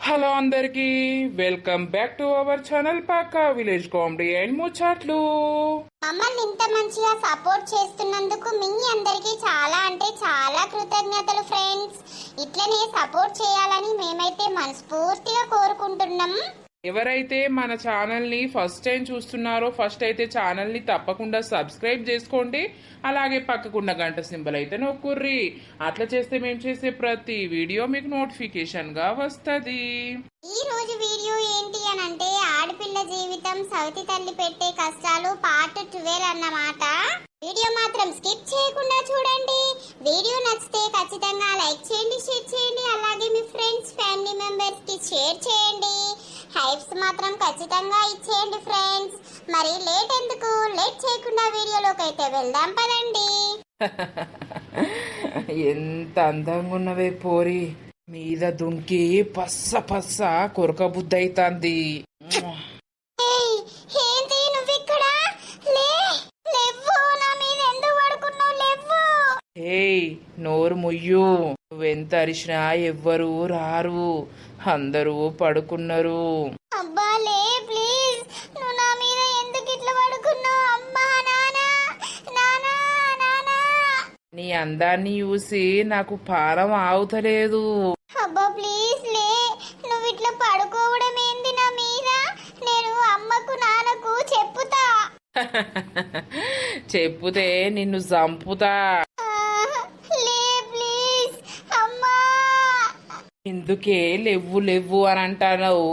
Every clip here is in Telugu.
హలో అందరికి welcome back to our channel Pakka village comedy and Muchatlu. మమ్మల్ని ఇంత మంచిగా సపోర్ట్ చేస్తున్నందుకు మీ అందరికీ చాలా అంటే చాలా కృతజ్ఞతలు ఫ్రెండ్స్. ఇట్లనే సపోర్ట్ చేయాలని మేమైతే మనస్ఫూర్తిగా కోరుకుంటున్నాం. ఎవరైతే మన ఛానల్ని ఫస్ట్ టైం చూస్తున్నారో ఫస్ట్ అయితే ఛానల్ని తప్పకుండా సబ్స్క్రైబ్ చేసుకోండి. అలాగే పక్కకున్న గంట సింబల్ అయితే నొక్కుర్రి. అట్లా చేస్తే మేము చేసే ప్రతి వీడియో మీకు నోటిఫికేషన్గా వస్తుంది. ఈ రోజు వీడియో ఏంటి అని అంటే ఆడపిల్ల జీవితం సవితి తల్లి పెట్టే కష్టాలు పార్ట్ 12 అన్నమాట. వీడియో మాత్రం స్కిప్ చేయకుండా చూడండి. వీడియో నచ్చితే ఖచ్చితంగా లైక్ చేయండి, షేర్ చేయండి. అలాగే మీ ఫ్రెండ్స్ ఫ్యామిలీ మెంబర్స్ కి షేర్ చేయండి. హైప్స్ మాత్రం ఖచ్చితంగా ఇచ్చేయండి ఫ్రెండ్స్. మరి లేట్ ఎందుకు, లేట్ చేయకుండా వీడియోలోకి అయితే వెళ్దాం పదండి. ఎంత అందంగా ఉన్నవే పోరి, మీద దుంకి పస్స పస్స కొరక బుద్ధి అవుతుంది. ఏంటి నువ్వు ఇక్కడ? లేవ్వు, నా మీద ఎందుకు పడుకున్నావు? లేవ్వు. ఏయ్ నోరు ముయ్యు, నువ్వెంత అరిచినా ఎవ్వరు రారు, అందరూ పడుకున్నారు. అబ్బా లే ప్లీజ్, నువ్వు నా మీద ఎందుకు ఇట్లా పడుకున్నావు? అమ్మా నానా నానా నానా. నీ అందాన్ని చూసి నాకు పానం ఆగుతలేదు. అబ్బా ప్లీజ్ లే, నువ్వు ఇట్లా పడుకోవడం ఏంది నా మీద? నేను అమ్మకు నాన్నకు చెప్పుతా. చెప్పుతే నిన్ను చంపుతా. లే ప్లీజ్ అమ్మా. ఎందుకే లెవ్వు లెవ్వు అని అంటావు?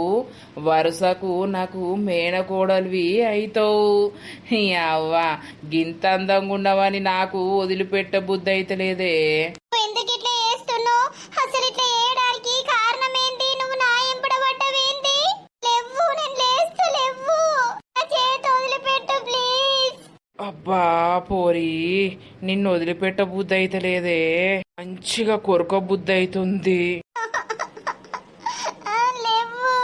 వరుసకు నాకు మేనకోడలివి అయితావు. అవ్వ గింత అందంగా ఉండవని నాకు వదిలిపెట్ట బుద్ధి అయితలేదే. ఎందుకు ఇట్లా చేస్తున్నావు? అసలు ఇట్లా చేయడానికి కారణం ఏంటి? నువ్వు నా ఎంపడ పడ్డవేంటి? లేవ్వు, నేను లేస్తా. లేవ్వు, నా చేతి వదిలిపెట్టు ప్లీజ్. అబ్బా పోరి, నిన్ను వదిలిపెట్ట బుద్ధి అయితలేదే, మంచిగా కొరక బుద్ధి అవుతుంది. లేవ్వు.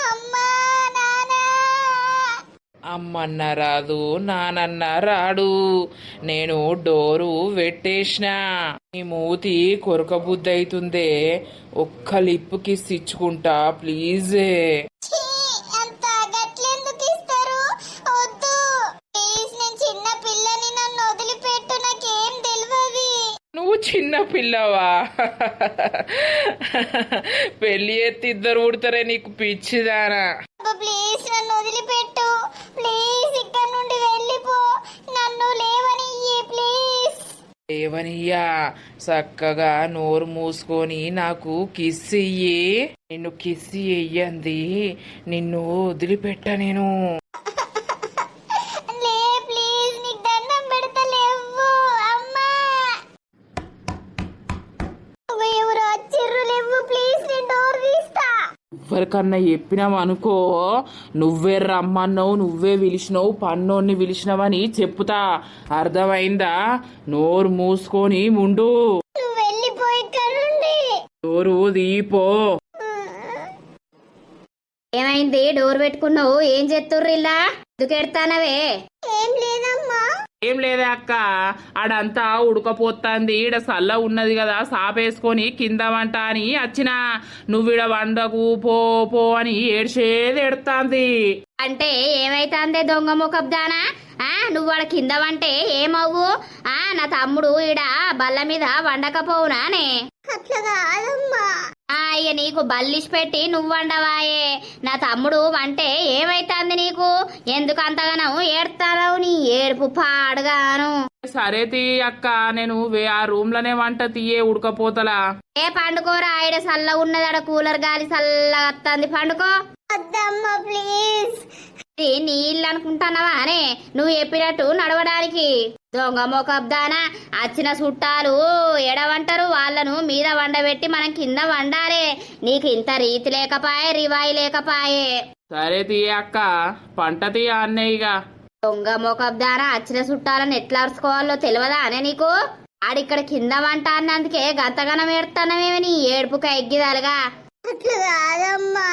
అమ్మా నానా. అమ్మన్న రాదు, నానన్న రాడు. నేను డోరు పెట్టేసిన. నీ మూతి కొరక బుద్ధి అవుతుందే, ఒక్క లిప్పు కిస్ ఇచ్చుకుంటా ప్లీజే. ఛీ, అంత గట్లెందుకు ఇస్తారు? వద్దు ప్లీజ్, నేను చిన్న పిల్లని, నన్ను వదిలిపెట్టు, నాకేం తెలియదు. నువ్వు చిన్న పిల్లవా? పెళ్లి ఎత్తి ఇద్దరు ఉడతారే, నీకు పిచ్చిదానా? ప్లీజ్ నన్ను వదిలిపెట్టు. ప్లీజ్ ఇక్కడ నుండి వెళ్ళిపో. నన్ను లేవనియ్యి ప్లీజ్. ఏవనియ్యా, చక్కగా నోరు మూసుకొని నాకు కిస్ ఇయ్యి. నిన్ను కిస్ ఇయ్యంది, నిన్ను వదిలిపెట్ట నేను. లే ప్లీజ్, నీకు దండం పెడతా. లేవ్వు అమ్మా. ఎవరు వచ్చిర్రు? లేవ్వు ప్లీజ్, నేను డోర్ తీస్తా. ఎవరికన్నా చెప్పినావు అనుకో, నువ్వే రమ్మన్నావు, నువ్వే పిలిచినావు, పన్నోన్ని పిలిచినావని చెప్పుతా. అర్థమైందా? నోరు మూసుకొని ముండు. నువ్వు వెళ్ళిపో ఇక్కడ నుండి. నోరు దీపో. ఏమైంది? డోర్ పెట్టుకున్నావు? ఏం చేస్తుర్రు ఇలా? ఎందుకు ఎడతానవే? ఏం లేదమ్మా. ఏం లేదే అక్క, ఆడంతా ఉడకపోతుంది, ఈడ సల్ల ఉన్నది కదా, సాపేసుకొని కింద వంట అని వచ్చిన. నువ్విడ వండకు పో పో అని ఏడ్చేది ఎడుతాంది. అంటే ఏమైతాందే దొంగ ముఖబ్దానా? నువ్వు వాడ కింద వంటే ఏమవ్వు? నా తమ్ముడు ఈడ బల్ల మీద వండకపోవునానే? అట్లా కాదమ్మా. ఇక నీకు బల్లిష్ పెట్టి నువ్వు వండవాయే. నా తమ్ముడు వంటే ఏమైతాంది నీకు? ఎందుకు అంతగానో ఏడ్తానవు? నీ ఏడుపు పాడుగాను. సరే తీ అక్క, నేను ఆ రూమ్ లోనే వంట తీయే ఉడకపోతలా. ఏ పండుకోరా, ఈడ సల్ల ఉన్నదాడ కూలర్ గాలి సల్లగా వస్తుంది, పండుకో. వద్దమ్మా ప్లీజ్. నీ ఇల్లు అనుకుంటున్నావా అనే నువ్వు చెప్పినట్టు నడవడానికి? దొంగ మొకబ్దానా, వచ్చిన చుట్టాలు ఎడవంటారు, వాళ్ళను మీద వండబెట్టి మనం కింద వండాలి. నీకు ఇంత రీతి లేకపాయే, రివాయి లేకపాయే. సరే తీ అక్క, పంట తీయ అన్నయ్యగా. దొంగ మొకబ్దానా, వచ్చిన చుట్టాలను ఎట్లా అరుచుకోవాలో తెలియదా అనే నీకు? ఆడిక్కడ కింద వంట అన్నందుకే గంతగనం ఏడుతానమేమి నీ ఏడుపుక ఎగ్గిదాలుగా? అట్లా కాదమ్మా.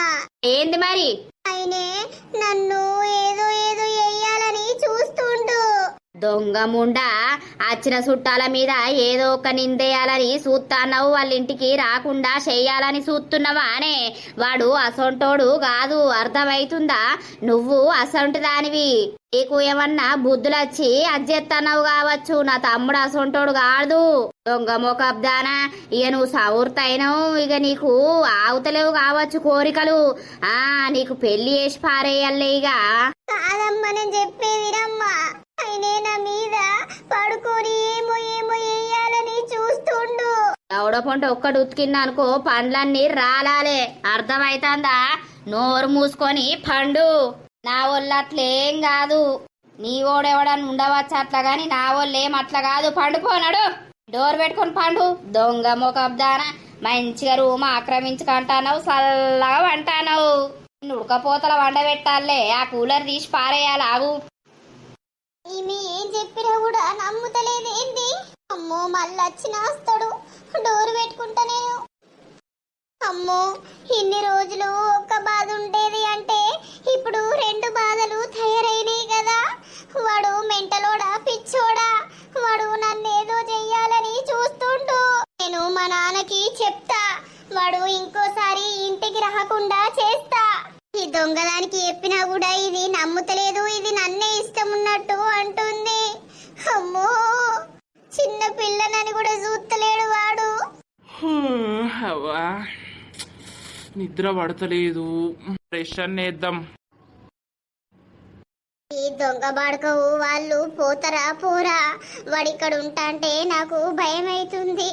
ఏంది మరి? ఆయనే నన్ను ఏదో ఏదో చెయ్యాలని చూస్తుండు. దొంగ ముండా వచ్చిన చుట్టాల మీద ఏదో ఒక నిందేయాలని చూస్తాన్నావు, వాళ్ళ ఇంటికి రాకుండా చెయ్యాలని చూస్తున్నావా అనే? వాడు అసొంటోడు కాదు, అర్థమైతుందా? నువ్వు అసొంటి దానివి. నీకు ఏమన్నా బుద్ధులొచ్చి అజ్జెత్తన్నావు కావచ్చు, నా తమ్ముడు అసొంటోడు కాదు. దొంగ మొకబ్దానా, ఇక నువ్వు సౌర్తైనవు, ఇక నీకు ఆవుతలేవు కావచ్చు కోరికలు. నీకు పెళ్లి చేసి పారేయాలే ఇక. కాదమ్మా, నేను చెప్పేదిరమ్మా. ఆయనే నా మీద పడుకొని ఏమో ఏమో వేయాలని చూస్తుండు. ఎవడపంట ఒక్కడు ఉతికిందా అనుకో పండ్లన్నీ రాలాలే, అర్థమైతుందా? నోరు మూసుకొని పండు. నా వాళ్ళు అట్లేం కాదు, నీ ఓడెవడని ఉండవచ్చు అట్లా గాని నా వాళ్ళు ఏం అట్లా కాదు. పండుకోనాడు, డోర్ పెట్టుకొని పండు. దొంగ మొకబ్దానా, మంచిగా రూమ్ ఆక్రమించుకుంటానవు, చల్లగా వంటానవు. ఉడకపోతల వండబెట్టాలే, ఆ కూలర్ తీసి పారేయాలి. ఆగు. ఈమె ఏం చెప్పినా కూడా నమ్ముతలేదేంది? అమ్మో, మళ్ళీ వచ్చిన వస్తాడు. డోర్ పెట్టుకుంటా నేను. అమ్మో, ఇన్ని రోజులు ఒక్క బాధ ఉండేది అంటే ఇప్పుడు 2 బాధలు తయారైనాయి కదా. వాడు మెంటలోడా పిచ్చోడా? వాడు నన్నేదో చెయ్యాలని చూస్తుండు. నేను మా నాన్నకి చెప్తా, వాడు ఇంకోసారి ఇంటికి రాకుండా చేస్తా. ఈ దొంగదానికి చెప్పినా కూడా ఇది నమ్ముతలేదు, ఇది నన్నే ఇష్టం ఉన్నట్టు అంటుంది. అమ్మో, చిన్న పిల్లనని కూడా చూస్తలేడు వాడు. అవ్వా, నిద్ర పడతలేదు. ఫ్రెష్ అన్నేద్దాం. ఈ దొంగ బాడకవు వాళ్ళు పోతరా పోరా? వాడిక్కడ ఉంటాంటే నాకు భయం అవుతుంది.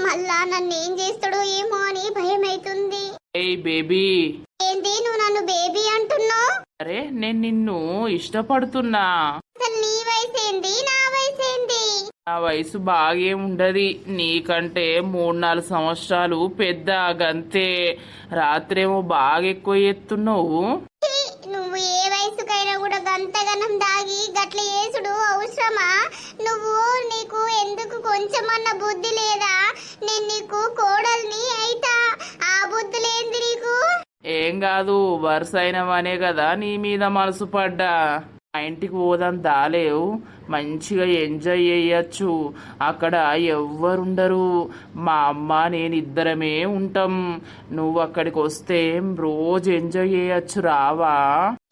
మళ్ళా నన్ను ఏం చేస్తాడో ఏమో అని భయం అవుతుంది. ఏయ్ బేబీ. ఏంది నువ్వు నన్ను బేబీ అంటున్నావు? అరే, నేను నిన్ను ఇష్టపడుతున్నా. అసలు నీ వయసు ఏంది, నా వయసు ఏంది? నా వయసు బాగే ఉండది, నీకంటే 3-4 సంవత్సరాలు పెద్ద గంతే. రాత్రేమో బాగా ఎక్కువ ఎత్తున్నావు. నువ్వు ఏ వయసుకైనా కూడా గంతగనం దాగి గట్ల చేసుడు అవసరమా? నీకు ఎందుకు కొంచెమన్న బుద్ధి లేదా? నేను నీకు కోడల్ని అయితా, ఆ బుద్ధి లేంది నీకు? ఏం కాదు, వరుస అయినవనే కదా నీ మీద మనసు పడ్డా. మా ఇంటికి పోదాం దాలేవు, మంచిగా ఎంజాయ్ చేయొచ్చు. అక్కడ ఎవ్వరుండరు, మా అమ్మ నేను ఇద్దరమే ఉంటాం. నువ్వు అక్కడికి వస్తే రోజు ఎంజాయ్ చేయొచ్చు, రావా?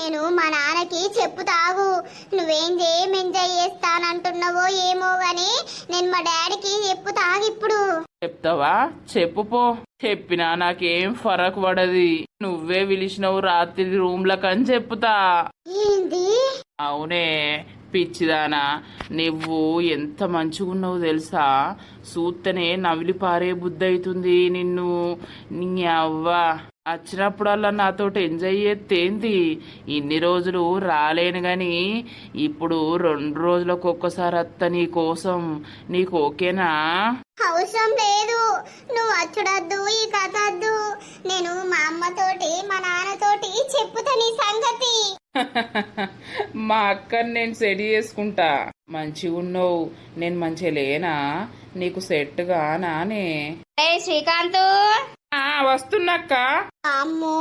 నేను మా నాన్నకి చెప్పుతాగు, నువ్వేం ఎంజాయ్ చేస్తానంటున్నావో ఏమో గాని నేను మా డాడీకి చెప్పుతాగు. ఇప్పుడు చెప్తావా? చెప్పుపో. చెప్పినా నాకేం ఫరక్ పడది. నువ్వే పిలిచినవు రాత్రి రూమ్లకని చెప్పుతా. ఏంది? అవునే పిచ్చిదానా, నువ్వు ఎంత మంచిగున్నావు తెలుసా? చూస్తేనే నవిలి పారే బుద్ధి అవుతుంది నిన్ను. నీ అవ్వ వచ్చినప్పుడల్లా నాతోటి ఎంజాయ్ చేస్తేంది? ఇన్ని రోజులు రాలేను గాని ఇప్పుడు 2 రోజులకు ఒక్కసారి అత్త నీ కోసం. నీకు ఓకేనా? అవసరం లేదు, నువ్వు వచ్చుడద్దు, ఈ కథ వద్దు. నేను మా అమ్మతోటి మా నాన్నతోటి చెప్పుతా నీ సంగతి. మా అక్కని నేను సెట్ చేసుకుంటా. మంచిగున్నావు, నేను మంచిగా లేనా? నీకు సెట్ గానానే? శ్రీకాంత్ వస్తున్నక్క. అమ్మో,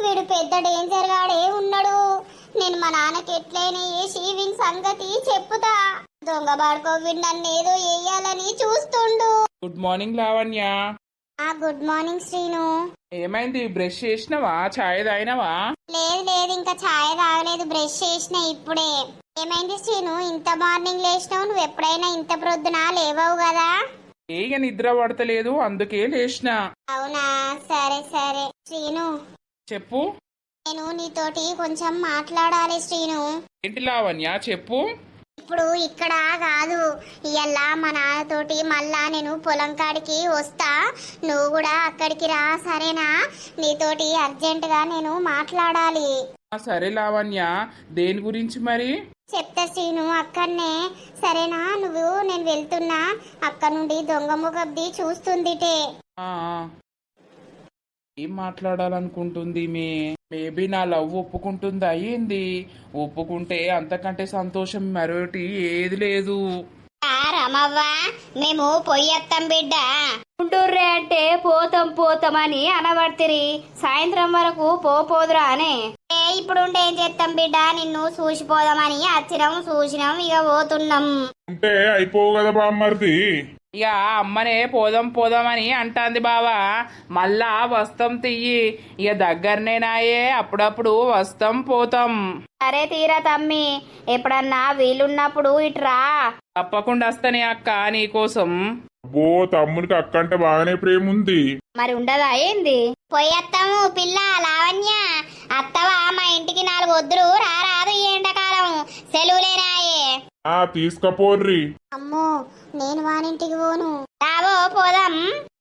వీడు పెద్ద డేంజర్ గాడే ఉన్నాడు. నేను మా నాన్నకి ఎట్లయినా వేసి వీని సంగతి చెప్పుతా. దొంగ బాడుకో, వీడు నన్ను ఏదో వేయాలని చూస్తుండు. Good morning Lavanya. Good morning Srinu. ఏమైంది, బ్రష్ చేసినవా? ఛాయ్ తాగినవా? లేదు, ఇంకా ఛాయ్ తాగలేదు, బ్రష్ చేసిన ఇప్పుడే. ఏమైంది శ్రీను, ఇంత మార్నింగ్ లేచినావు? నువ్వు ఎప్పుడైనా ఇంత ప్రొద్దున లేవవు కదా? ఇక నిద్ర పడతలేదు, అందుకే లేచిన. అవునా, సరే సరే. శ్రీను చెప్పు. నేను నీతోటి కొంచెం మాట్లాడాలి శ్రీను. ఏంటి లావణ్య, చెప్పు. ఇప్పుడు ఇక్కడ కాదు, ఇయ్యాల మా నాన్నతోటి మళ్ళా నేను పొలం కాడికి వస్తా, నువ్వు కూడా అక్కడికి రా, సరేనా? నీతోటి అర్జెంట్ గా నేను మాట్లాడాలి. సరే లావణ్య, దేని గురించి మరి? చెప్తా శ్రీను, అక్కడనే, సరేనా? నేను వెళ్తున్నా, అక్కడ నుండి దొంగ ముఖబ్ది చూస్తుందిటే. ఏం మాట్లాడాలనుకుంటుంది? మేబీ నా లవ్ ఒప్పుకుంటుందా ఏంది? ఒప్పుకుంటే అంతకంటే సంతోషం మరొకటి ఏది లేదు. రమవ్వా, మేము పొయ్యత్తం బిడ్డ. ఉంటుర్రే అంటే పోతాం పోతామని అనబడితిరి, సాయంత్రం వరకు పోపోదురా అనే. ఇప్పుడు ఏం చేస్తాం బిడ్డ నిన్ను చూసిపోదామని చూసినాం ఇక పోతున్నాం. ఉంటే అయిపోవు కదా బామ్మర్ది. ఇక అమ్మనే పోదాం పోదామని అంటాంది బావా. మళ్ళా వస్తాం తియ్యి, ఇక దగ్గరనేనాయే, అప్పుడప్పుడు వస్తాం పోతాం. సరే తీరా తమ్మి, ఎప్పుడన్నా వీలున్నప్పుడు ఇట్రా. తప్పకుండా వస్తానే అక్క నీకోసం. అబ్బో తమ్మునికి అక్కంటే బాగానే ప్రేమ ఉంది. మరి ఉండదా ఏంది? పోయేత్తాము పిల్ల లావణ్య, అత్తవా మా ఇంటికి 4 వద్దులు రారాదు ఈ ఎండాకాలం, సెలవులేనాయే. తీసుకపోర్రి. అమ్మో నేను వానింటికి పోను. రావో పోదాం.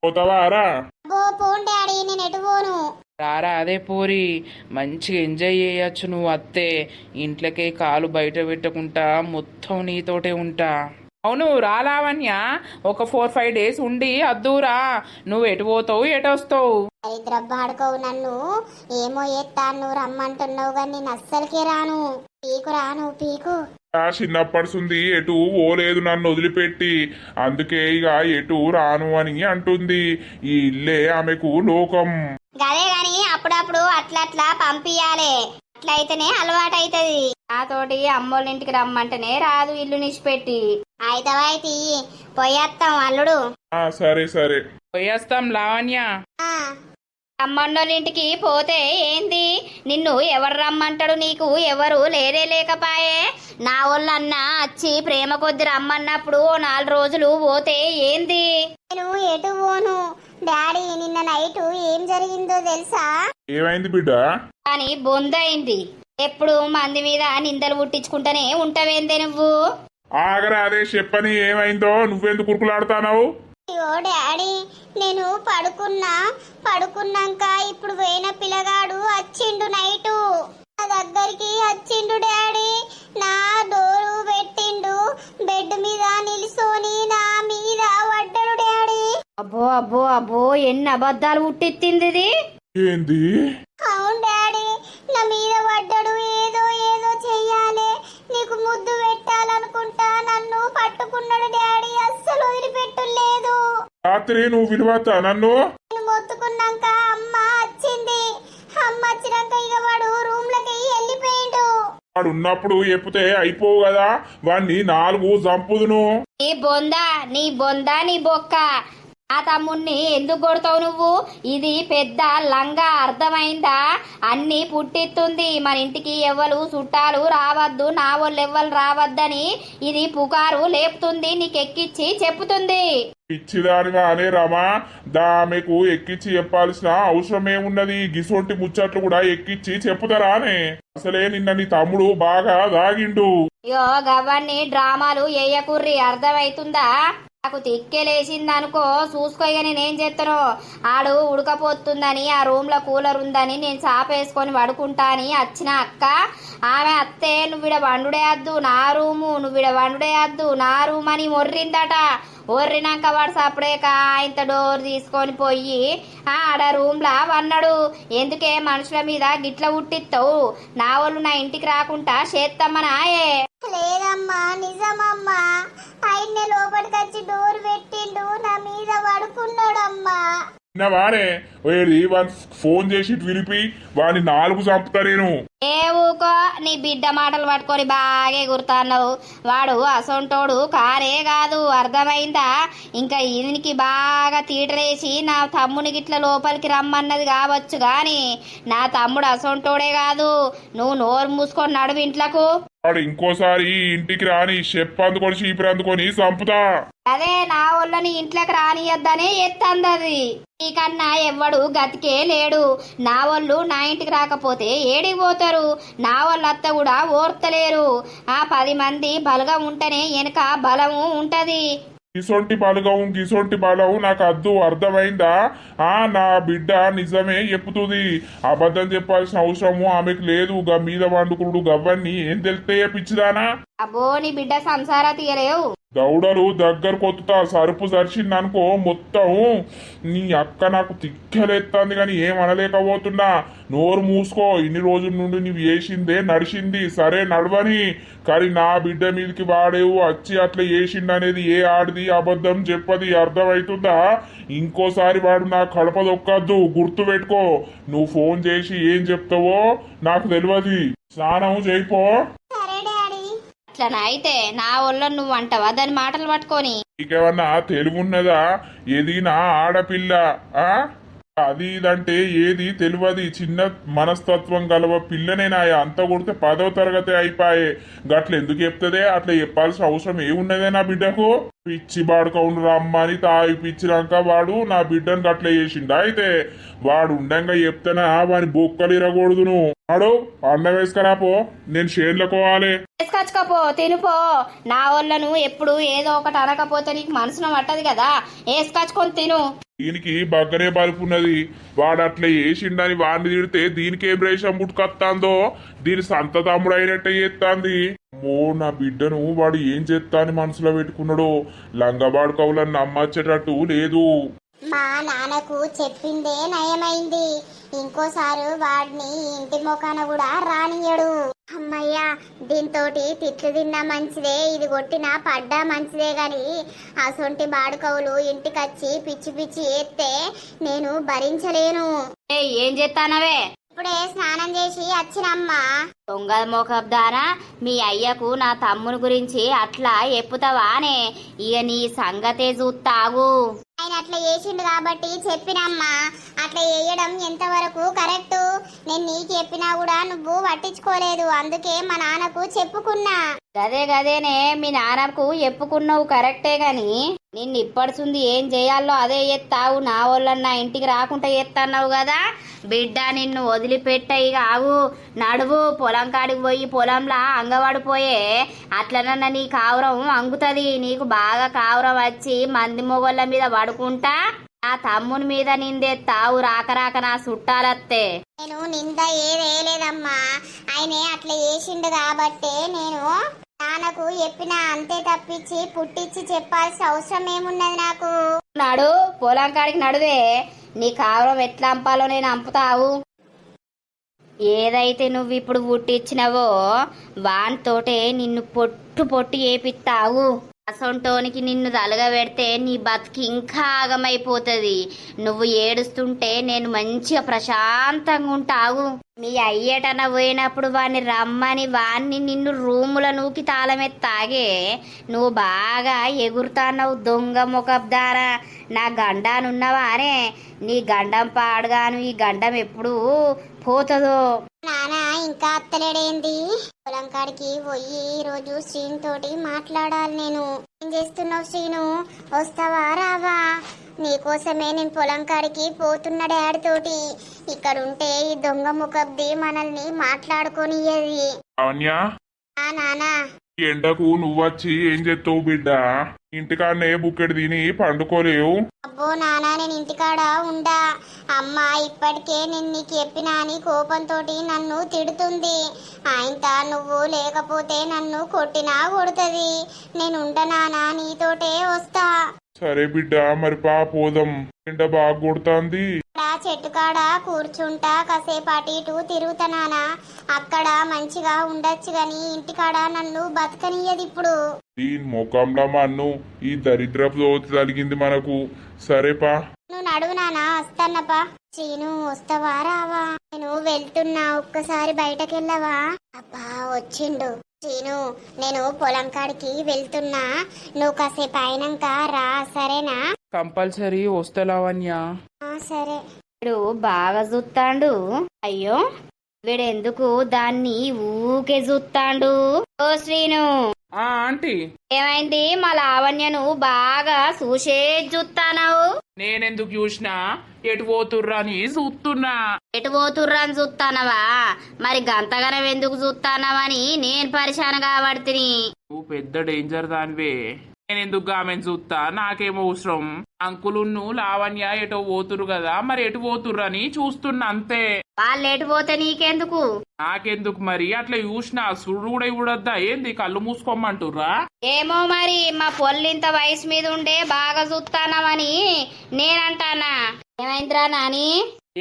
పోతావారా? అబ్బో పోండి డాడీ, నేను ఎటు పోను. రారా అదే పోరి, మంచిగా ఎంజాయ్ చేయొచ్చు నువ్వు అత్తే. ఇంట్లోకే కాలు బయట పెట్టకుండా మొత్తం నీతోటే ఉంటా. అవును రా లావణ్య, ఒక 4-5 డేస్ ఉండి అద్దూరా. నువ్వు ఎటు పోతావు ఎటు వస్తావు? హైదరాబాద్కోవు నన్ను, ఏమో ఎత్తాను నువ్వు రమ్మంటున్నావు కానీ నేను అస్సలకే రాను. పీకు రాను పీకు. చిన్నప్పటిసుంది ఎటు ఓలేదు నన్ను వదిలిపెట్టి, అందుకే ఇక ఎటు రాను అని అంటుంది. ఈ ఇల్లే ఆమెకు లోకం. గదే గాని అప్పుడప్పుడు అట్లా పంపియాలే, అట్లయితేనే అలవాటు అవుతుంది. నాతోటి అమ్మోళ్ళ ఇంటికి రమ్మంటేనే రాదు ఇల్లు నిడిచిపెట్టి. అయితవాయితీ పోయేత్తాం అల్లుడు. సరే సరే పోయేస్తాం లావణ్య. ఆ, అమ్మన్నోళ్ళ ఇంటికి పోతే ఏంది, నిన్ను ఎవరు రమ్మంటాడు, నీకు ఎవరు లేకపోయే. నా వాళ్ళన్నా వచ్చి ప్రేమ కొద్ది రమ్మన్నప్పుడు 4 రోజులు పోతే ఏంది? నేను ఎటు పోను డాడీ. నిన్న నైట్ ఏం జరిగిందో తెలుసా? ఏమైంది బిడ్డ? అని బొందయింది. ఎప్పుడు మంది మీద నిందలు పుట్టించుకుంటానే ఉంటావేందే నువ్వు? ఆగరా అదే చెప్పని, ఏమైందో నువ్వెందుకు కురుకులాడుతానావు? అయ్యో డాడీ, నేను పడుకున్నాక ఇప్పుడు వేణ పిల్లగాడు వచ్చిండు నైటు. నా దగ్గరికి వచ్చిండు డాడీ, నా డోరు పెట్టిండు, బెడ్ మీద నిల్సోని నా మీద పడ్డాడు డాడీ. అబ్బో అబ్బో అబ్బో, ఎన్ని అబద్ధాలు పుట్టింది ఇది. ఏంది? అవును డాడీ, నా మీద పడ్డాడు. ఏదో చెయ్యాలి, నీకు ముద్దు పెట్టాలనుకుంటా నన్ను పట్టుకున్నాడు డాడీ. అస్సలు వదిలిపెట్టలేదు. రాత్రి నువ్వు విలువచ్చా నన్ను? నేను మొత్తుకున్నాక అమ్మ వచ్చింది. అమ్మ వచ్చినాక ఇక వాడు రూమ్ లోకి వెళ్ళిపోయిండు. వాడు ఉన్నప్పుడు చెప్తే అయిపోవు కదా, వాడిని 4 చంపుదును. నీ బొందా నీ బొక్క. ఆ తమ్ముణ్ణి ఎందుకు కొడతావు నువ్వు? ఇది పెద్ద లంగా, అర్థమైందా? అన్ని పుట్టిస్తుంది. మన ఇంటికి ఎవ్వరు చుట్టాలు రావద్దు, నా వాళ్ళు ఎవ్వరు రావద్దని ఇది పుకారు లేపుతుంది, నీకెక్కిచ్చి చెప్పుతుంది. పిచ్చిదానిగా అనే రమా, ఆమెకు ఎక్కిచ్చి చెప్పాల్సిన అవసరం ఏమున్నది? గిసొంటి ముచ్చట్లు కూడా ఎక్కిచ్చి చెప్పుతారానే? అసలే నిన్న నీ తమ్ముడు బాగా దాగిండు. యో గవ్వన్ని డ్రామాలు ఎయ్యకుర్రి, అర్థమైతుందా? నాకు తిక్కెలేసిందనుకో, చూసుకోగా నేనేం చేస్తానో. ఆడు ఉడకపోతుందని ఆ రూమ్ లో కూలర్ ఉందని నేను చాపేసుకొని పడుకుంటా అని వచ్చిన అక్క, ఆమె అత్తే నువ్విడ వండుడేయద్దు నా రూము, నువ్విడ వండుడేయద్దు నా రూమ్ అని మొర్రిందట. ఒర్రినాక వాడు సపడేక ఇంత డోర్ తీసుకొని పోయి ఆడ రూమ్ లా వన్నాడు. ఎందుకే మనుషుల మీద గిట్ల ఉట్టిస్తావు? నా వాళ్ళు నా ఇంటికి రాకుండా చేత్తమ్మనాయే. లేదమ్మా నిజమమ్మా, ఆయన్నే లోపలికి వచ్చి డోర్ పెట్టిండు, నా మీద పడుకున్నాడమ్మా. వానే ఫోన్ చేసి విలిపి వాడిని 4 చంపుతా నేను. ఏ ఊకో, నీ బిడ్డ మాటలు పట్టుకొని బాగా గుర్తున్నావు. వాడు అసొంటోడు కారే కాదు, అర్థమైందా? ఇంకా ఈయనకి బాగా తీటరేసి నా తమ్ముని గిట్ల లోపలికి రమ్మన్నది కావచ్చు గాని నా తమ్ముడు అసొంటోడే కాదు. నువ్వు నోరు మూసుకొని నడువు ఇంట్లకు. వాడు ఇంకోసారి ఇంటికి రాని చెప్పు అందుకొని చీపురు అందుకొని చంపుతా. అదే నా వాళ్ళని ఇంట్లోకి రానియద్దనే ఎత్తందది. నీకన్నా ఎవ్వడు గతికే లేడు. నా వాళ్ళు నా ఇంటికి రాకపోతే ఏడికి పోతారు? నా వాళ్ళ అత్త కూడా ఓర్తలేరు. ఆ 10 మంది బలగం ఉంటేనే వెనక బలము ఉంటది. గిసొంటి బలవు నాకు అద్దు, అర్థమైందా? నా బిడ్డ నిజమే చెప్పుతుంది, అబద్ధం చెప్పాల్సిన అవసరము ఆమెకు లేదు. మీద వండుకుడు గవ్వన్ని ఏం తెలితే పిచ్చిదానా? అబ్బో నీ బిడ్డ సంసారా తీయలేవు. దౌడలు దగ్గర కొత్తుతా సరుపు జరిచిందనుకో మొత్తం నీ అక్క నాకు తిక్కలేస్తుంది కానీ ఏం అనలేకపోతున్నా. నోరు మూసుకో, ఇన్ని రోజుల నుండి నువ్వు వేసిందే నడిచింది సరే నడవని, కానీ నా బిడ్డ మీదకి వాడేవు వచ్చి అట్లా వేసిండు అనేది ఏ ఆడిది అబద్ధం చెప్పది అర్థమవుతుందా? ఇంకోసారి వాడు నా కడప దొక్కద్దు గుర్తు పెట్టుకో. నువ్వు ఫోన్ చేసి ఏం చెప్తావో నాకు తెలియదు. స్నానం చేయిపో. సరే డాడీ. అట్లనా అయితే నా ఒళ్ళో నువ్వు అంటావా దాని మాటలు పట్టుకొని? నీకేమన్నా తెలుగున్నదా? ఎదిగినా ఆడపిల్ల ఆ అది ఇదంటే ఏది తెలియదు. చిన్న మనస్తత్వం గలవ పిల్లనేనా అంత కొడితే 10వ తరగతి అయిపోయే. గట్ల ఎందుకు చెప్తుందే? అట్లా చెప్పాల్సిన అవసరం ఏమున్నదే నా బిడ్డకు? పిచ్చి బాడుకౌండు రమ్మని తాగిపిచ్చినాక వాడు నా బిడ్డను గట్ల చేసిండు. అయితే వాడు ఉండంగా చెప్తానా వాని బొక్కలు ఇరగకూడదును. వాడు అన్నం వేసుకురాపో, నేను చేనులకోవాలి. వేసుకొచ్చుకోపో తినుపో. నా ఒళ్ళను ఎప్పుడు ఏదో ఒకటి అనకపోతే నీకు మనసున పట్టదు కదా, వేసుకొచ్చుకొని తిను. దీనికి బగ్గనే బలుపున్నది. వాడు అట్లా వేసిండని వాడిని తిడితే దీనికి ఏం రేషం పుట్టుకొత్తాందో దీని సంత తమ్ముడు అయినట్టే చేస్తాంది. నా బిడ్డను వాడు ఏం చేస్తా అని మనసులో పెట్టుకున్నాడో లంగబాడు కవులను నమ్మచ్చేటట్టు లేదు. మా నాన్నకు చెప్పిందే నయమైంది. ఇంకోసారి వాడిని ఇంటి మొఖాన కూడా రానియడు. అమ్మయ్యా, దీంతోటి తిట్లు తిన్నా మంచిదే, ఇది కొట్టినా పడ్డా మంచిదే గాని అసొంటి బాడుకవులు ఇంటికొచ్చి పిచ్చి పిచ్చి ఏస్తే నేను భరించలేను. ఏం చేస్తానవే? ఇప్పుడే స్నానం చేసి వచ్చినమ్మా. దొంగ మోకబ్దానా, మీ అయ్యకు నా తమ్ముని గురించి అట్లా ఎప్పుతావానే? ఇక నీ సంగతే చూస్తాగు. ఆయన అట్లా చేసిండు కాబట్టి చెప్పినమ్మా. అట్లా చేయడం ఎంతవరకు కరెక్ట్? నేను నీకు చెప్పినా కూడా నువ్వు పట్టించుకోలేదు, అందుకే మా నాన్నకు చెప్పుకున్నా. గదేనే మీ నాన్నకు చెప్పుకున్నావు కరెక్టే గాని నిన్ను ఇప్పడుతుంది ఏం చేయాలో అదే ఎత్తావు. నా వాళ్ళని నా ఇంటికి రాకుండా ఎత్తన్నావు కదా బిడ్డ, నిన్ను వదిలిపెట్ట. ఇక ఆగు, నడువు. పొలం కాడికి పోయి పొలంలా అంగవాడిపోయే అట్లనన్నా నీ కావురం అంగుతుంది. నీకు బాగా కావురం వచ్చి మంది మొగోళ్ళ మీద పడుకుంటా నా తమ్ముని మీద నిందెత్తావు. రాక రాక నా చుట్టాలత్తే. నేను నింద ఏదేలేదమ్మా, ఆయనే అట్లా చేసిండు కాబట్టే నేను నాన్నకు చెప్పినా అంతే, తప్పించి పుట్టించి చెప్పాల్సిన అవసరం ఏమున్నది నాకు? నాడు పొలం కాడికి నడువే, నీ కావురం ఎట్లా అంపాలో నేను అంపుతావు. ఏదైతే నువ్వు ఇప్పుడు పుట్టించినవో వానితోటే నిన్ను పొట్టు ఏపిస్తావు. అసొంటోనికి నిన్ను తలగబెడితే నీ బతికి ఇంకా ఆగమైపోతుంది. నువ్వు ఏడుస్తుంటే నేను మంచిగా ప్రశాంతంగా ఉంటావు. మీ అయ్యేటన పోయినప్పుడు వాడిని రమ్మని వాణ్ణి నిన్ను రూముల నూకి తాళమెత్తాగే నువ్వు బాగా ఎగురుతాన్నావు. దొంగ ముఖబ్దారా, నా గండానున్నవా అనే? నీ గండం పాడుగాను, ఈ గండం ఎప్పుడు పోతుందో. నాన్న ఇంకా అత్తలేడేంది? పొలం కాడికి పోయి ఈరోజు శ్రీను తోటి మాట్లాడాలి నేను. ఏం చేస్తున్నావు శ్రీను? వస్తావా రావా? నీకోసమే నేను పొలం కాడికి పోతున్న డాడీ తోటి. ఇక్కడ ఉంటే ఈ దొంగ ముఖబ్ది మనల్ని మాట్లాడుకోనియ్యది. అవన్యా, నానా ఎండకు నువ్వొచ్చి ఏం చేస్తావు బిడ్డ? ఇంటికాడనే బుక్కెడు తిని పండుకోలేవు. అబ్బో నానా, నేను ఇంటికాడ ఉండా. అమ్మ ఇప్పటికే నేను నీకు చెప్పినా అని కోపంతో నన్ను తిడుతుంది. ఆయనత నువ్వు లేకపోతే నన్ను కొట్టినా కొడుతుంది. నేను ఉండనానా, నీతోటే వస్తా. సరే బిడ్డ, మరి పోదాం. ఎండ బాగా కొడుతుంది. చెట్టు కాడ కూర్చుంటా, కాసేపు అటు ఇటు తిరుగుతానా. అక్కడ మంచిగా ఉండొచ్చు గాని ఇంటికాడ నన్ను బతకనియ్యదు ఇప్పుడు. దీని ముఖంలో మన్ను ఈ దరిద్రపు దోతి తలిగింది మనకు. సరేపా, నువ్వు నడువు నానా, వస్తానపా. శ్రీను వస్తావా రావా? నేను వెళ్తున్నా, ఒక్కసారి బయటకెళ్ళవా? అబ్బా వచ్చిండు శ్రీను. నేను పొలం కాడికి వెళ్తున్నా, నువ్వు కాసేపు అయినాక రా, సరేనా? కంపల్సరీ వస్తా లావణ్య. సరే. వీడు బాగా చూస్తాండు. అయ్యో వీడెందుకు దాన్ని ఊకే చూస్తాండు? ఓ శ్రీను, ఆంటీ ఏమైంది? మా లావణ్యను బాగా చూసే చూస్తానవు. నేనెందుకు చూసినా, ఎటు పోతుర్రా అని చూస్తున్నా. ఎటు పోతుర్రని చూస్తానవా? మరి గంతగనం ఎందుకు చూస్తానవని నేను పరిశాన కాబడితిని. నువ్వు పెద్ద డేంజర్ దానివే. నేనెందుకు ఆమెను చూస్తా, నాకేమో అవసరం. అంకులున్ను లావణ్య ఎటో పోతురు కదా, మరి ఎటు పోతుర్రని చూస్తున్నా అంతే. వాళ్ళు ఎటు పోతే నీకెందుకు? నాకెందుకు మరి? అట్లా చూసినా సుడు కూడా ఇవ్వడద్దా ఏంది? కళ్ళు మూసుకోమంటుర్రా? ఏమో మరి, మా పొల్లింత వయసు మీద ఉండే బాగా చూస్తానమని నేనంటానా. ఏమైందిరా నాని?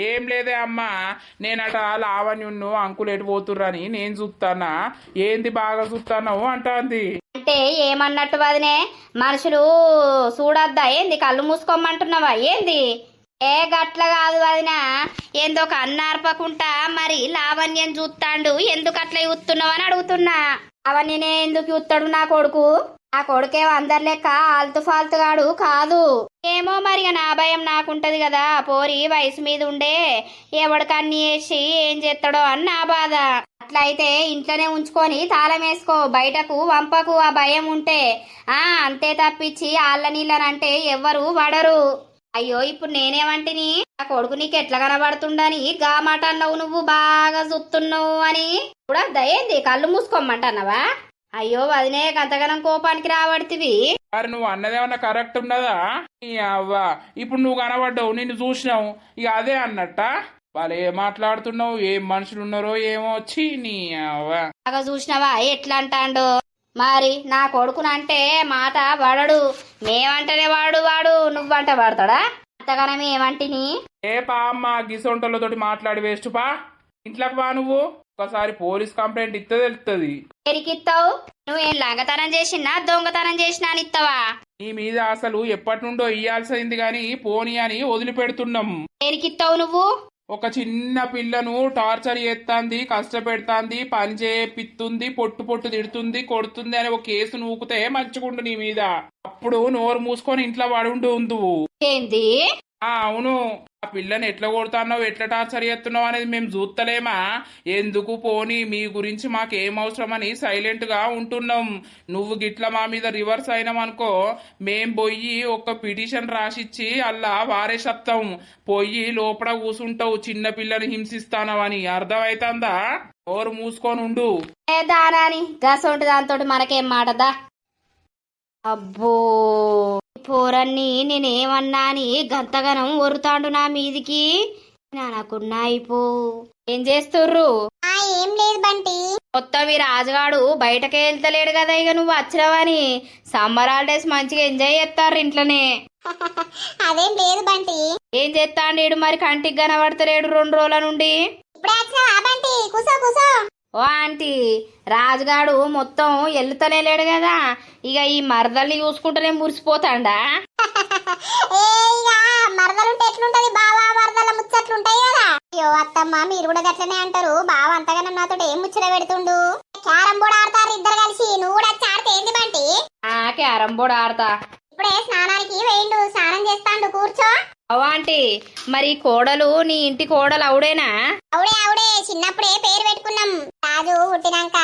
ఏం లేదే అమ్మా, నేనట లావణ్యున్ను అంకులు ఎటు పోతుర్రని నేను చూస్తానా. ఏంది బాగా చూస్తావు అంటాంది. అంటే ఏమన్నట్టు వదినే? మనుషులు చూడొద్దా ఏంది? కళ్ళు మూసుకోమంటున్నావా ఏంది? ఏ గట్ల కాదు వదినా, ఏందో కన్నార్పకుంటా మరి లావణ్యం చూస్తాండు, ఎందుకు అట్లా చూస్తున్నావు అని అడుగుతున్నా. లావణ్యనే ఎందుకు చూస్తాడు నా కొడుకు? ఆ కొడుకేమో అందరి లెక్క ఆల్తు ఫాల్తుగాడు కాదు. ఏమో మరి నా భయం నాకుంటది కదా, పోరి వయసు మీద ఉండే ఎవడికి అన్ని వేసి ఏం చేస్తాడో అని నా బాధ. అట్లయితే ఇంట్లోనే ఉంచుకొని తాళం వేసుకో, బయటకు వంపకు ఆ భయం ఉంటే. అంతే తప్పించి ఆళ్ళ నీళ్ళనంటే ఎవ్వరు పడరు. అయ్యో ఇప్పుడు నేనేమంటిని? ఆ కొడుకు నీకు ఎట్లా కనబడుతుండని గా మాట అన్నావు. నువ్వు బాగా చూస్తున్నావు అని కూడా దయ్యింది. కళ్ళు మూసుకోమంటన్నావా? అయ్యో వదినే, గంతగనం కోపానికి రాబడితివి. మరి నువ్వు అన్నదేమన్నా కరెక్ట్ ఉన్నదా? అవ్వా ఇప్పుడు నువ్వు కనబడ్డావు, నిన్ను చూసినావు, ఇక అదే అన్నట్ట. వాళ్ళు ఏం మాట్లాడుతున్నావు, ఏం మనుషులు ఉన్నారో ఏమో వచ్చి నీ అవ్వా. బాగా చూసినావా ఎట్లా అంటాండు? మరి నా కొడుకునంటే మాట వాడడు, మేమంటేనే వాడు నువ్వంట వాడతాడా? అంతగానం ఏమంటిని? ఏ పా అమ్మ, గిసొంటలతోటి మాట్లాడి వేస్ట్ పా, ఇంట్లోకి పా. నువ్వు ఒకసారి పోలీస్ కంప్లైంట్ ఇస్తే తెలుస్తుంది. ఎరికిస్తావు? నువ్వేం లంగతనం చేసినా దొంగతనం చేసినా అని ఇస్తావా? నీ మీద అసలు ఎప్పటి నుండో ఇయ్యాల్సింది గాని పోనీ అని వదిలిపెడుతున్నాం. ఎరికిస్తావు నువ్వు? ఒక చిన్న పిల్లను టార్చర్ చేస్తాంది, కష్టపెడతాంది, పని చేపిస్తుంది, పొట్టు తిడుతుంది, కొడుతుంది అని ఒక కేసు నూకుతే మంచిగుండు నీ మీద. అప్పుడు నోరు మూసుకొని ఇంట్లో పడుండు ఉందువు. ఏంది? అవును, ఆ పిల్లని ఎట్లా కొడుతున్నావు, ఎట్లా టార్చర్ చేస్తున్నావు అనేది మేము చూస్తలేమా? ఎందుకు పోనీ, మీ గురించి మాకేం అవసరం అని సైలెంట్ గా ఉంటున్నాం. నువ్వు గిట్ల మా మీద రివర్స్ అయినామనుకో, మేం పోయి ఒక పిటిషన్ రాసిచ్చి అల్లా వారేసత్తాం. పోయి లోపల కూసుంటావు, చిన్న పిల్లని హింసిస్తానవని. అర్థమైతుందా? నోరు మూసుకొని ఉండు. ఏ దానాని గసొంటి దాంతో మనకేం మాటదా? అబ్బో, పోరన్ని నేనేమన్నా అని గంతగనం ఒరుతాండు నా మీదికి. నాకున్నా అయిపో. ఏం చేస్తుర్రు? ఏం లేదు బంటి. మొత్తం ఈ రాజుగాడు బయటకే వెళ్తలేడు కదా, ఇక నువ్వు వచ్చినావని సమ్మర్ హాలిడేస్ మంచిగా ఎంజాయ్ చేస్తారు ఇంట్లోనే. అదేం లేదు బంటి. ఏం చేస్తాండు మరి? కంటికి కనబడతలేడు 2 రోజుల నుండి. ఇప్పుడే వచ్చినావా బంటి? కూసో కూసో. ఓ ఆంటీ, రాజుగాడు మొత్తం ఎల్లుతనే లేడు కదా, ఇక ఈ మరదల్ని చూసుకుంటూనే మురిసిపోతాడా? మరదలుంటే ఎట్లుంటది బావా, మరదల ముచ్చట్లుంటాయి కదా. అయ్యో అత్తమ్మ, మీరు కూడా గట్లనే అంటారు. బావ అంతగానో నాతో ఏం ముచ్చట పెడుతుండు. క్యారం బోర్డు ఆడతారు ఇద్దరు కలిసి. నువ్వు కూడా వచ్చి ఆడితే ఏంది బంటి? క్యారం బోర్డు ఆడతా. ఇప్పుడే స్నానానికి వేయండు, స్నానం చేస్తాండు, కూర్చో. అవాంటి, మరి కోడలు నీ ఇంటి కోడలు అవుడేనా? అవుడే చిన్నప్పుడే పేరు పెట్టుకున్నాం. రాజు పుట్టినాక,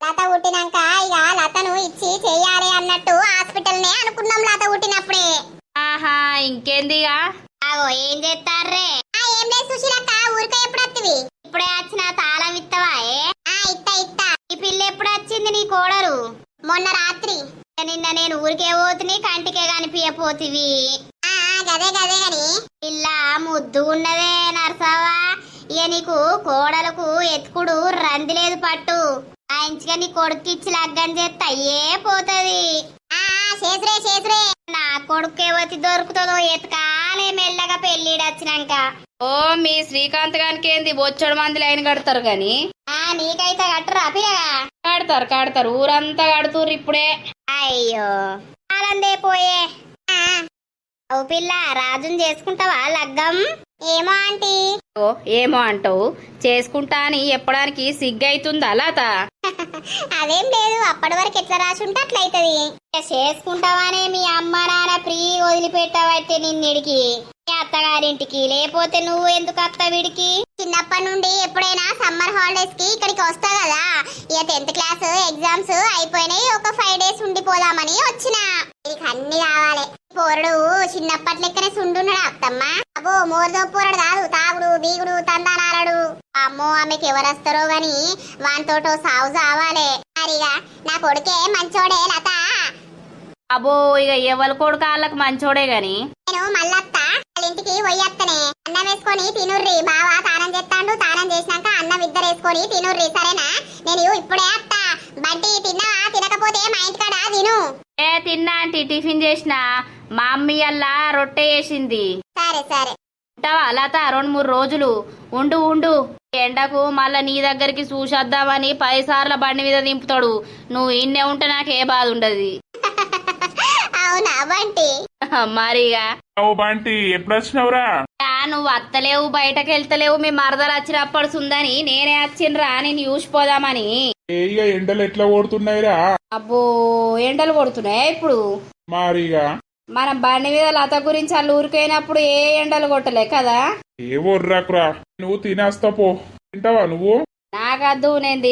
లత పుట్టినాక ఇక లతను ఇచ్చి చెయ్యాలి అన్నట్టు హాస్పిటల్ నే అనుకున్నాం లత పుట్టినప్పుడే. ఆహా, ఇంకేందిగా? ఏం చేస్తారే? ఏం లేదు సుశీలక్క, ఊరికే ఎప్పుడు వత్తివి? ఇప్పుడే వచ్చిన తాళం ఇత్తవా? ఇత్తా. ఈ పిల్ల ఎప్పుడు వచ్చింది నీ కోడలు? మొన్న రాత్రి. నిన్న నేను ఊరికే పోతుని, కంటికే కనిపించపోతివి. గదే గని పిల్ల ముద్దు ఉన్నదే నర్సవ్వా. ఇక నీకు కోడలకు ఎత్తుకుడు రంది లేదు పట్టు. ఆ ఇంచుగా నీ కొడుకిచ్చి లగ్గం చేస్తే అయ్యే పోతది. చేతురే నా కొడుకు ఎవతి దొరుకుతుందో ఎత్తుకాలే మెల్లగా పెళ్ళిడొచ్చినాక. ఓ మీ శ్రీకాంత్ గానికి ఏంది బొచ్చడు మంది లైన్ కడతారు గాని, నీకైతే కట్టరా పిల్లగా? కడతారు ఊరంతా కడుతుర్రు ఇప్పుడే. అయ్యో ఆలందే పోయే. ఓ పిల్ల, రాజుని చేసుకుంటావా లగ్గం? ఏమో ఆంటీ. ఓ ఏమో అంటావు, చేసుకుంటా అని చెప్పడానికి సిగ్గైతుందా లత? అదేం లేదు, అప్పటి వరకు ఎట్లా రాసి ఉంటే అట్లయితది. చేసుకుంటావానే మీ అమ్మ నాన్న ఫ్రీ వదిలిపెట్టావైతే నిన్నిడికి మీ అత్తగారింటికి. లేకపోతే నువ్వు ఎందుకు అత్త వీడికి? చిన్నప్పటి నుండి ఎప్పుడైనా సమ్మర్ హాలిడేస్ కి ఇక్కడికి వస్తా కదా. ఇక 10th క్లాస్ ఎగ్జామ్స్ అయిపోయినాయి, ఒక 5 days ఉండిపోదామని వచ్చిన. నీకు అన్ని కావాలి. పోరడు చిన్నప్పటి లెక్కనే సుండున్నాడు అత్తమ్మ. అబ్బో మోరదో పోరడు కాదు, తాగుడు బీగుడు తందానాలడు. అమ్మో ఆమెకి ఎవరొస్తారో గాని వానితోటో సాగు సావాలే. మరిగా నా కొడుకే మంచోడే లత. అబ్బో, ఇక ఎవరి కొడుకు వాళ్ళకి మంచోడే గాని. నేను మళ్ళత్త వాళ్ళ ఇంటికి పోయత్తనే అన్నం వేసుకొని తినుర్రి. బావా తానం చేస్తాడు, తానం చేసినాక అన్నం ఇద్దరు వేసుకొని తినుర్రి సరేనా? నేను ఇప్పుడే అత్తా. బంటి తిన్నావా? తినకపోతే మా ఇంటికాడ తిను. తిన్నా ఆంటీ, టిఫిన్ చేసిన. మా అమ్మ అల్లా రొట్టె చేసింది. సరే సరే. ఉంటావా లత? 2-3 రోజులు ఉండు ఉండు. ఎండకు మళ్ళా నీ దగ్గరికి చూసేద్దామని 10 సార్ల బండి మీద దింపుతాడు. నువ్వు ఇన్నే ఉంటే నాకే బాధ ఉండదు. అవునా బంటి? మరిగా ఓ బంటి ఎప్పుడు వచ్చినావురా? నువ్వు అత్తలేవు, బయటకు వెళ్తలేవు. మీ మరదలు వచ్చినప్పుడు సుందని నేనే వచ్చిండ్రా నేను చూసిపోదామని. ఇక ఎండలు ఎట్లా కొడుతున్నాయిరా? అబ్బో ఎండలు కొడుతున్నాయి ఇప్పుడు. మారిగా మనం బండి మీద లత గురించి వాళ్ళు ఊరికైనప్పుడు ఏ ఎండలు కొట్టలే కదా. ఏ వర్రాకురా, నువ్వు తినేస్తా పో. తింటావా నువ్వు? నాకద్దు, నేను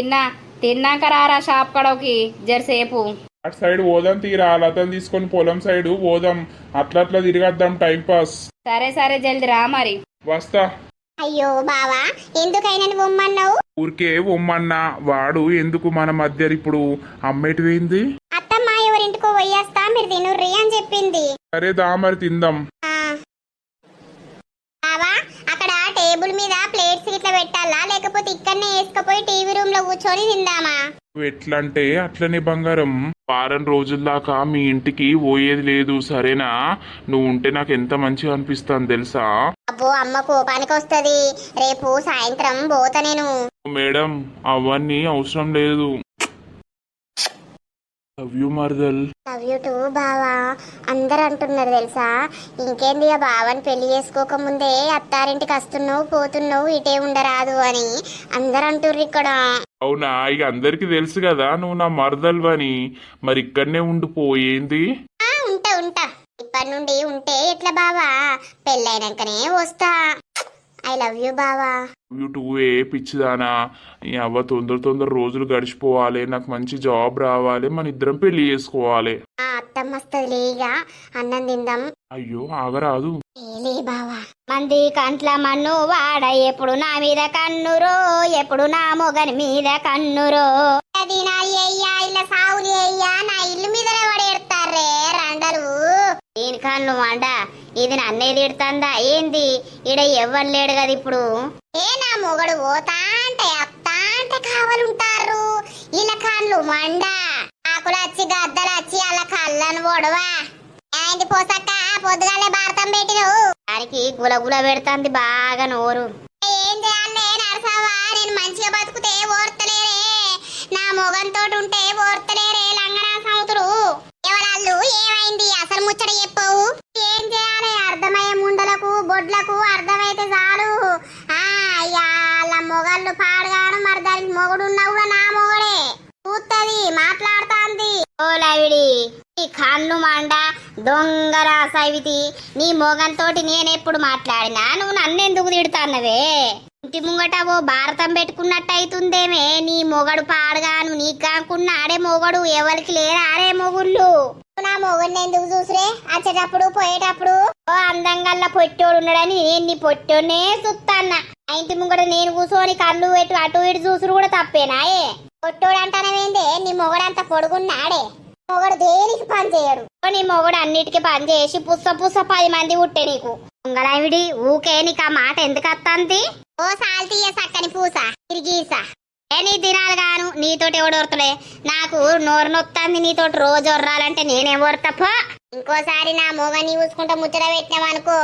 తిన్నాక రారా షాప్ కడకి జరసేపు. అటు సైడ్ పోదాం తీరా, లతను తీసుకొని పొలం సైడ్ పోదాం. అట్లా అట్లా తిరిగేద్దాం టైం పాస్. సరే సరే జల్ది రా మరి. వస్తా. అయ్యో బావా ఎందుకైనా నువ్వు ఉమ్మన్నావు? ఊరికే ఉమ్మన్నా. వాడు ఎందుకు మన మధ్య ఇప్పుడు అమ్మేటి పోయింది. అత్తమ్మ ఎవరింటికో పోయేస్తా, మీరు తినుర్రి అని చెప్పింది. సరే దా మరి తిందాం. బావా అక్కడ టేబుల్ మీద ప్లేట్స్ ఇట్లా పెట్టాలా, లేకపోతే ఇక్కడనే వేసుకపోయి టీవీ రూమ్ లో కూర్చొని తిందామా? నువ్వు ఎట్లంటే అట్లనే బంగారం. వారం రోజుల దాకా మీ ఇంటికి పోయేది లేదు సరేనా? నువ్వు ఉంటే నాకు ఎంత మంచిగా అనిపిస్తాను తెలుసా? అబ్బో అమ్మ కోపానికి వస్తది. రేపు సాయంత్రం పోతా నేను. మేడం అవన్నీ అవసరం లేదు. లవ్ యూ మర్దల్. లవ్ యూ టూ బావా. అందరు అంటున్నారు తెలుసా? ఇంకేంది ఆ బావని పెళ్లి చేసుకోక ముందే అత్తారింటికి వస్తున్నావు పోతున్నావు, ఇటే ఉండరాదు అని అందరు అంటుర్రు ఇక్కడ. అవునా? ఇక అందరికి తెలుసు కదా నువ్వు నా మరదల్వని. మరి ఇక్కడనే ఉండిపోయింది. ఉంటా ఉంటా. ఇప్పటి నుండి ఉంటే ఎట్లా బావా? పెళ్ళైనాకనే వస్తా. ఐ లవ్ యూ బావా. యూ టూ ఏ పిచ్చిదానా. ఈ అవ్వ తొందర రోజులు గడిచిపోవాలి, నాకు మంచి జాబ్ రావాలి, మన ఇద్దరం పెళ్లి చేసుకోవాలి. అత్తమ్మ వస్తుంది ఇక అన్నం తిందాం. అయ్యో ఆగరాదు. లే బావా. మంది కంట్ల మన్ను వాడ, ఎప్పుడు నా మీద కన్నురో, ఎప్పుడు నా మొగని మీద కన్నురో. అది నా అయ్యా ఇలా సావుని అయ్యా నా ఇల్లు మీద పడేస్తారే రండలు. దీని కన్ను మండ, ఇది నన్నే తిడుతుందా ఏంది? ఈడ ఎవ్వరు లేడు కదా ఇప్పుడు. ఏ నా మొగడు పోతా అంటే అత్తా అంటే కావాలంటారు. ఇలా కళ్ళు మండ, ఆకులు వచ్చి గద్దలు వచ్చి అలా కళ్ళను పొడవా. ఏంటి పోసక్క పొద్దుగాలే భారతం పెట్టినవు? దానికి గులగుల పెడుతుంది బాగా నోరు. ఏం చేయాలే నరసవా? నేను మంచిగా బతుకుతే ఓర్తలేరే, నా మొగంతో ఉంటే ఓర్తలేరే లంగనా సముతురు. ఎవరాళ్ళు ఏమైంది అసలు ముచ్చట చెప్పవు? ఏం చేయాలి? అర్థమయ్యే ముండలకు బొడ్లకు అర్థమైతే చాలు. వాళ్ళ మొగళ్ళు పాడుగాను. మరి దానికి మొగుడున్నా కూడా నా మొగడే చూస్తుంది, మాట్లాడుతాంది. ఓ లవిడి, నీ కన్ను మండ దొంగరా సైవితి. నీ మొగంతోటి నేనెప్పుడు మాట్లాడినా నువ్వు నన్నెందుకు తిడుతాన్నవే? ఇంటి ముంగట ఓ భారతం పెట్టుకున్నట్టు అవుతుందేమే. నీ మొగడు పాడుగాను, నీకు కాకుండా ఆడే మొగడు ఎవరికి లేరా ఆడే మొగుళ్ళు. నా మొగుడిని ఎందుకు చూసురే? వచ్చేటప్పుడు పోయేటప్పుడు ఓ అందంగల్లా పొట్టోడు ఉన్నాడని నేను నీ పొట్టోనే చూస్తాన్న. ఆ ఇంటి ముంగట నేను కూర్చొని కళ్ళు పెట్టి అటు ఇటు చూసుడు కూడా తప్పేనాయే? పొట్టోడు అంటానవేందే? నీ మొగడంత పొడుగున్నాడే. మొగడు దేనికి పని చేయడు. నీ మొగుడు అన్నిటికీ పని చేసి పుస్స 10 మంది పుట్టే నీకు. ఉంగలావిడి ఊకే నీకు ఆ మాట ఎందుకు వస్తుంది? ఓ సాల్తీయ సక్కని పూస తిరిగీసా. నీ దినాలు గాను నీతోటి ఎవడొరతలే. నాకు నోరు నొత్తంది నీతోటి రోజు ఒర్రాలంటే నేనేమొరతప్ప. ఇంకోసారి నా మొగని చూసుకుంటా ముచ్చట పెట్టినావనుకో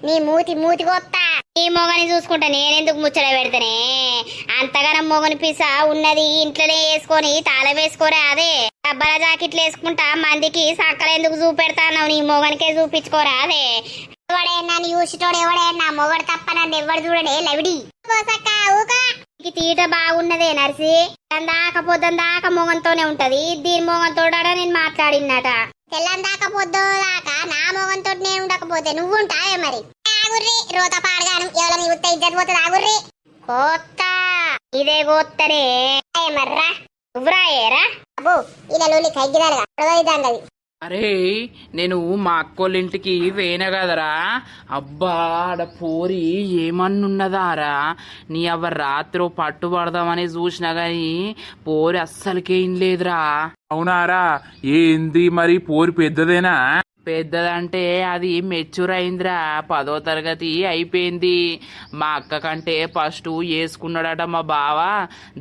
నీ మూతి కొత్తా. నీ మొగని చూసుకుంటా నేనెందుకు ముచ్చట పెడతానే? అంతగానం మొగని పిస ఉన్నది ఇంట్లోనే వేసుకొని తాళం వేసుకోరే. అదే డబ్బల జాకెట్లు వేసుకుంటా మందికి సక్కలెందుకు చూపెడతావు? నీ మొగనికే చూపించుకోరా. అదే ఎవడే నన్ను చూసిటోడు ఎవడే? నా మొగడు తప్ప నన్ను ఎవడు చూడడే లవిడి. తీట బాగున్నదే నర్సి. పొద్దున దాకా మొగంతోనే ఉంటది. దీని మొగంతో నేను మాట్లాడినట. తెల్లం దాకా పొద్దు దాకా నా మొగంతో నేను ఉండకపోతే నువ్వు ఉంటావే మరి? ఆగుర్రి రోత పాడగాను. ఎవరైనా చూస్తే ఇజ్జత్ పోతుంది. ఆగుర్రి. కోత్త ఇదే కోత్తనే మర్రా నువ్వురాయేరా. అబ్బో ఇలా లోలి కైగిరాలుగా అడవైదాంగది. అరే నేను మా అక్కోళ్ళ ఇంటికి వేన కదరా. అబ్బా ఆడ పోరి ఏమన్నున్నదారా. నీ అవ్వ రాత్రి పట్టుబడదామని చూసినా గాని పోరి అస్సలకే ఇన్ లేదురా. అవునారా? ఏంది మరి పోరి పెద్దదేనా? పెద్దదంటే అది మెచ్యూర్ అయిందిరా, 10వ తరగతి అయిపోయింది. మా అక్క కంటే ఫస్ట్ వేసుకున్నాడట మా బావ,